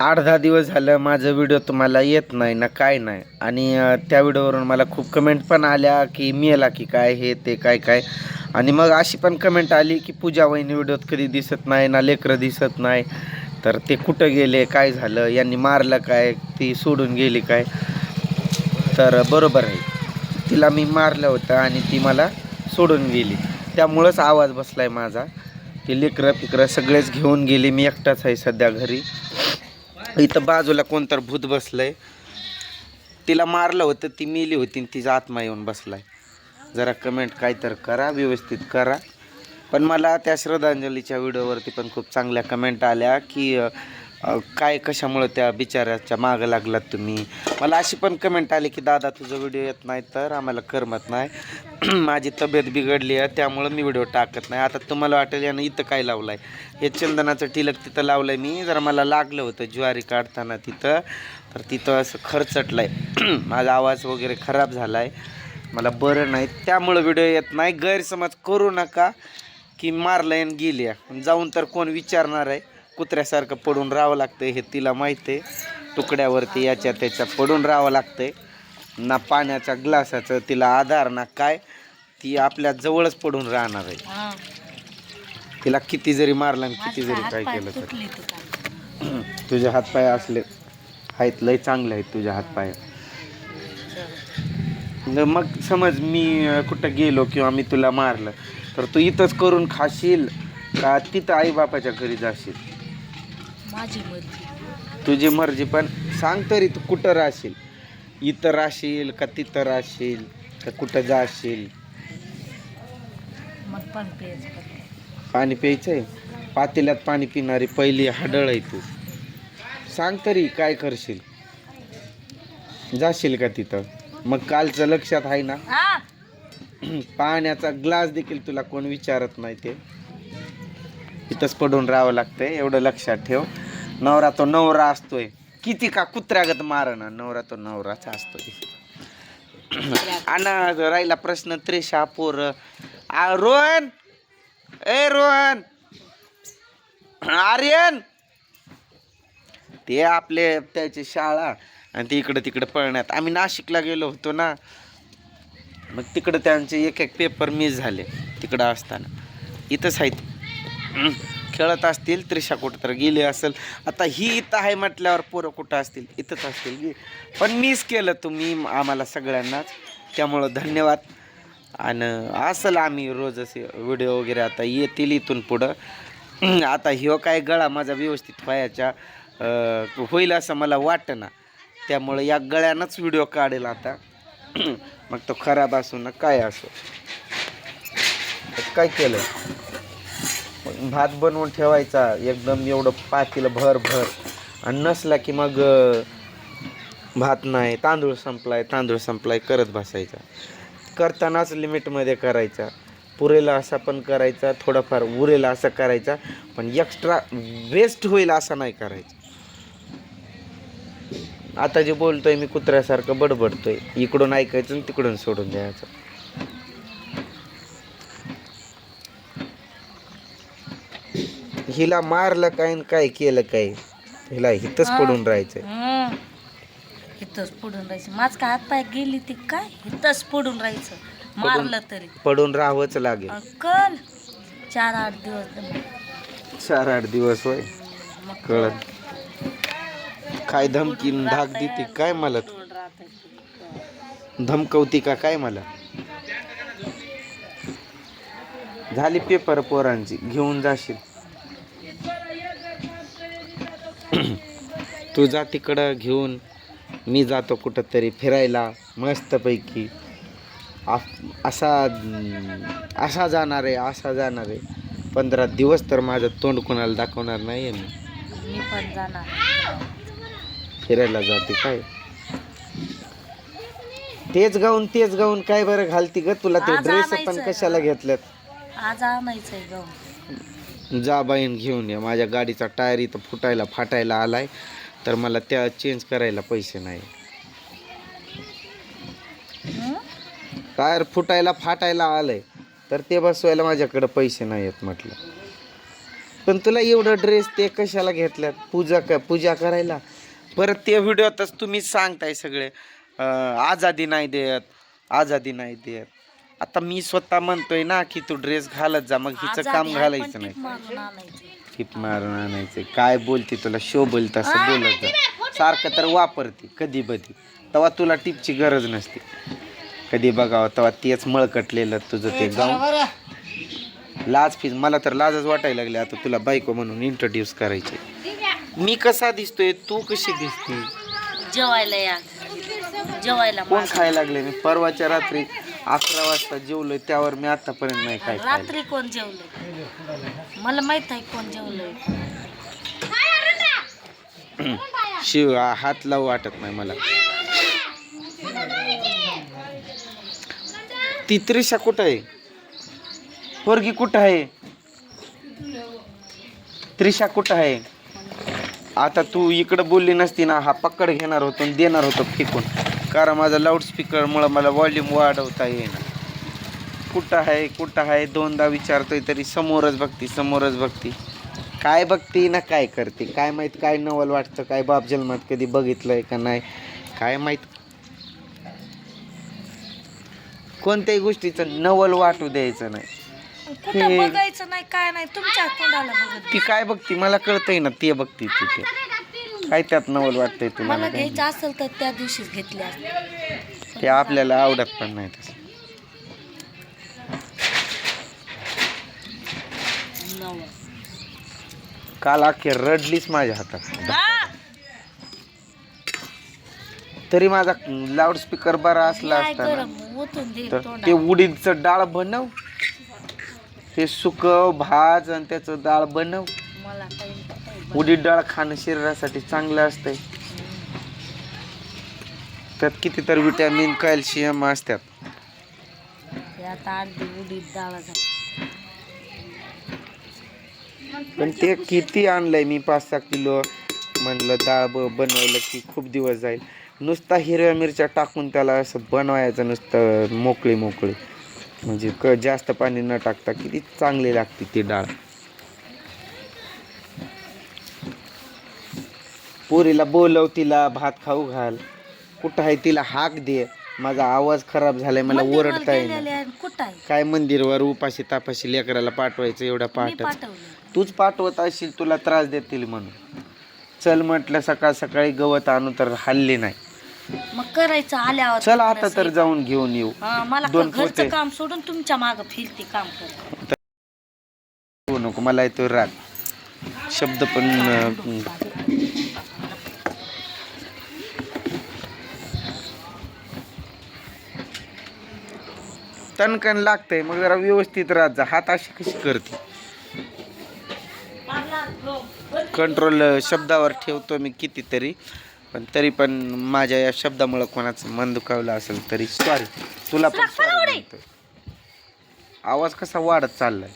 8-10 दिवस झालं माझं व्हिडिओ तुम्हाला येत नाही ना काय नाही. आणि त्या व्हिडिओवरून मला खूप कमेंट पण आल्या की मेला की काय हे ते काय काय. आणि मग अशी पण कमेंट आली की पूजा वहिनी व्हिडिओत कधी दिसत नाही ना, लेकरं दिसत नाही, तर ते कुठं गेले, काय झालं, यांनी मारलं काय, ती सोडून गेली काय. तर बरोबर आहे, तिला मी मारलं होतं आणि ती मला सोडून गेली, त्यामुळंच आवाज बसलाय माझा. ती लेकरं पिकरं सगळेच घेऊन गेली, मी एकटाच आहे सध्या घरी. इथं बाजूला कोणतर भूत बसलंय, तिला मारलं होतं, ती मेली होती आणि तिचा आत्मा येऊन बसलाय. जरा कमेंट काय तर करा, व्यवस्थित करा. पण मला त्या श्रद्धांजलीच्या व्हिडिओवरती पण खूप चांगल्या कमेंट आल्या की काय कशामुळं त्या बिचाऱ्याच्या मागं लागलात तुम्ही. मला अशी पण कमेंट आली की दादा तुझं व्हिडिओ येत नाही तर आम्हाला करमत नाही, माझी तब्येत बिघडली आहे त्यामुळं मी व्हिडिओ टाकत नाही. आता तुम्हाला वाटेल यानं इथं काय लावलं आहे, हे चंदनाचं टिलक तिथं लावलं आहे मी, जरा मला लागलं होतं ज्वारी काढताना तिथं, तर तिथं असं खरचटलं आहे. माझा आवाज वगैरे खराब झाला आहे, मला बरं नाही, त्यामुळं व्हिडिओ येत नाही. गैरसमज करू नका की मारलं आणि गेली जाऊन, तर कोण विचारणार आहे. कुत्र्यासारखं पडून राहावं लागतं हे तिला माहीत आहे. तुकड्यावरती याच्या त्याच्या पडून राहावं लागतंय ना, पाण्याच्या ग्लासाचं तिला आधार ना काय, ती आपल्या जवळच पडून राहणार आहे. तिला किती जरी मारलं आणि किती जरी काय केलं तर. तुझे हातपाय असले आहेत, लय चांगले आहेत तुझे हातपाय. मग समज मी कुठं गेलो किंवा मी तुला मारलं तर तू इथंच करून खाशील का तिथं आईबापाच्या घरी जाशील? माझी मर्जी. तुझी मर्जी, पण सांग तरी तू कुठं राहशील? इथं राहशील का तिथं राहशील का कुठं जाशील? पाणी प्यायचं आहे, पातेल्यात पाणी पिणारी पहिली हाडळ आहे तू. सांग तरी काय करशील? जाशील का तिथं? मग कालचं लक्षात आहे ना? पाण्याचा ग्लास देखील तुला कोण विचारत नाही, ते इथंच पडून राहावं लागतंय, एवढं लक्षात ठेव. नवरा तो नवरा असतोय, किती का कुत्र्यागत मारणं, नवरा तो नवराच असतोय. आणि राहिला प्रश्न त्रिशा पोर. रोहन, ए रोहन, आर्यन, ते आपले त्याची शाळा आणि ते इकडं तिकडं पळण्यात. आम्ही नाशिकला गेलो होतो ना, मग तिकडं त्यांचे एक एक पेपर मिस झाले तिकडं असताना. इथंच आहेत, खेळत असतील. त्रिशा कुठं तर गेली असेल. आता ही इथं आहे म्हटल्यावर पोरं कुठं असतील, इथंच असतील. पण मिस केलं तुम्ही आम्हाला सगळ्यांनाच, त्यामुळं धन्यवाद. आणि असेल आम्ही रोज असे व्हिडिओ वगैरे आता येतील इथून पुढं. आता ह्यो काय गळा माझा व्यवस्थित व्हायच्या होईल असं मला वाटतं ना, त्यामुळं या गळ्यानंच व्हिडिओ काढेल आता. मग तो खराब असो ना काय असो. काय केलं, भात बनवून ठेवायचा एकदम एवढं पातेलं भर भर, आणि नसला की मग भात नाही, तांदूळ संपलाय करत बसायचा. करतानाच लिमिटमध्ये करायचा, पुरेला असा पण करायचा, थोडाफार उरेला असं करायचा, पण एक्स्ट्रा वेस्ट होईल असं नाही करायचं. आता जे बोलतोय मी कुत्र्यासारखं बडबडतोय, इकडून ऐकायचं आणि तिकडून सोडून द्यायचं. हिला मारलं काय काय केलं काय, हिला इथंच पडून राहायचं. इथंच पडून राहायचं. माझ काय हात पाय गेली ती काय, इथंच पडून राहायचं. मारलं तरी पडून राहावंच लागेल. कल 4-8 दिवस. 4-8 दिवस होय. कळत काय धमकी धाक देते काय, मला धमकवती का काय? मला झाली पेपर पोरांची, घेऊन जाशील. तू जा तिकडं घेऊन, मी जातो कुठं तरी फिरायला मस्तपैकी. असा जाणार आहे 15 दिवस, तर माझं तोंड कोणाला दाखवणार नाही मी. मी पण जाणार फिरायला जाते काय, तेच गाऊन काय बरं घालती ग, तुला ते ड्रेस पण कशाला घेतल्यात? आज आणायचंय गाऊन. जा बाईन घेऊन या. माझ्या गाडीचा टायर इथं फाटायला आलाय, तर मला त्या चेंज करायला पैसे नाही. टायर फाटायला आलंय, तर ते बसवायला माझ्याकडे पैसे नाही आहेत म्हटलं. पण तुला एवढं ड्रेस ते कशाला घेतल्यात? पूजा करायला? परत ते व्हिडिओतच तुम्ही सांगताय सगळे आजादी नाही देत, आजादी नाही देत. आता मी स्वतः म्हणतोय ना की तू ड्रेस घालत जा, मग हिचं काम घालायचं नाही. टिप मारून आणायचं. काय बोलते तुला शोभल तसं बोलत जा. सारखं तर वापरते कधी बधी, तेव्हा तुला टिपची गरज नसते. कधी बघावं तेव्हा तेच मळकटलेलं तुझं ते गाऊन. लाज फीज मला तर लाजच वाटायला लागली आता तुला बायको म्हणून इंट्रोड्यूस करायचे. मी कसा दिसतोय, तू कशी दिसते? जेवायला या, जेवायला. कोण खायला लागले? मी परवाच्या रात्री 11 वाजता जेवलोय, त्यावर मी आतापर्यंत नाही काय खाल्लं. रात्री कोण जेवलंय मला माहित आहे, कोण जेवलंय. शिव हात लावू वाटत नाही मला. ती त्रिशा कुठं आहे? पोरगी कुठं आहे? त्रिशा कुठं आहे? आता तू इकडं बोलली नसती ना, हा पकड घेणार होतो आणि देणार होतो फेकून, कारण माझा लाऊडस्पीकरमुळं मला व्हॉल्यूम वाढवता येईना. कुठं आहे कुठं आहे दोनदा विचारतोय तरी समोरच बघती, समोरच बघती. काय बघती ना काय करते काय माहीत? काय नवल वाटतं काय? बाप जन्मात कधी बघितलंय का नाही काय माहीत? कोणत्याही गोष्टीचं नवल वाटू द्यायचं नाही. कुठं बघायचं नाही, काय नाही. तुमच्या तोंडाला बघत ती काय बघती मला कळतंय ना, ते बघती तिथे. काय त्यात नवल वाटतंय मला तुम्हाला? घ्यायचं असेल तर त्या दिवशीच घेतले असते. ते आपल्याला आवडत पण नाही तसं. काल अखेर रडलीच माझ्या हातात. तरी माझा लाऊडस्पीकर बरा असला असता ना, तर ते उडीदचं डाळ बनव, ते सुकव भाज आणि त्याचं डाळ बनव. उडीद डाळ खाणं शरीरासाठी चांगलं असतंय. त्यात कितीतरी विटॅमिन कॅल्शियम असतात. पण ते किती आणलंय मी? 5-6 किलो म्हणलं डाळ बनवलं की खूप दिवस जाईल. नुसता हिरव्या मिरच्या टाकून त्याला असं बनवायचं नुसतं मोकळी मोकळी, म्हणजे जास्त पाणी न टाकता किती चांगली लागते ती डाळ. पोरीला बोलव, तिला भात खाऊ घाल. कुठं आहे तिला हाक दे. माझा आवाज खराब झालाय, मला ओरडता येईल. काय मंदिरवर उपाशी तापाशी लेकराला पाठवायचं एवढ्या पहाटे? तूच पाठवत असशील, तुला त्रास देतील म्हणून. चल म्हटलं सकाळ सकाळी गवत आणू तर हल्ली नाही. मग करायचं आल्यावर. चल आता तर जाऊन घेऊन येऊ. मला घरचं काम सोडून तुमच्या मागं फिरते काम कर. नको मला येतो राग. शब्द पण तणकण लागतंय, मग जरा व्यवस्थित राहत जा. हात अशी कशी करते? कंट्रोल शब्दावर ठेवतो मी कितीतरी, पण तरी पण माझ्या या शब्दामुळे कोणाचं मन दुखावलं असेल तरी सॉरी. तुला पण सॉरी म्हणतोय. आवाज कसा वाढत चाललाय?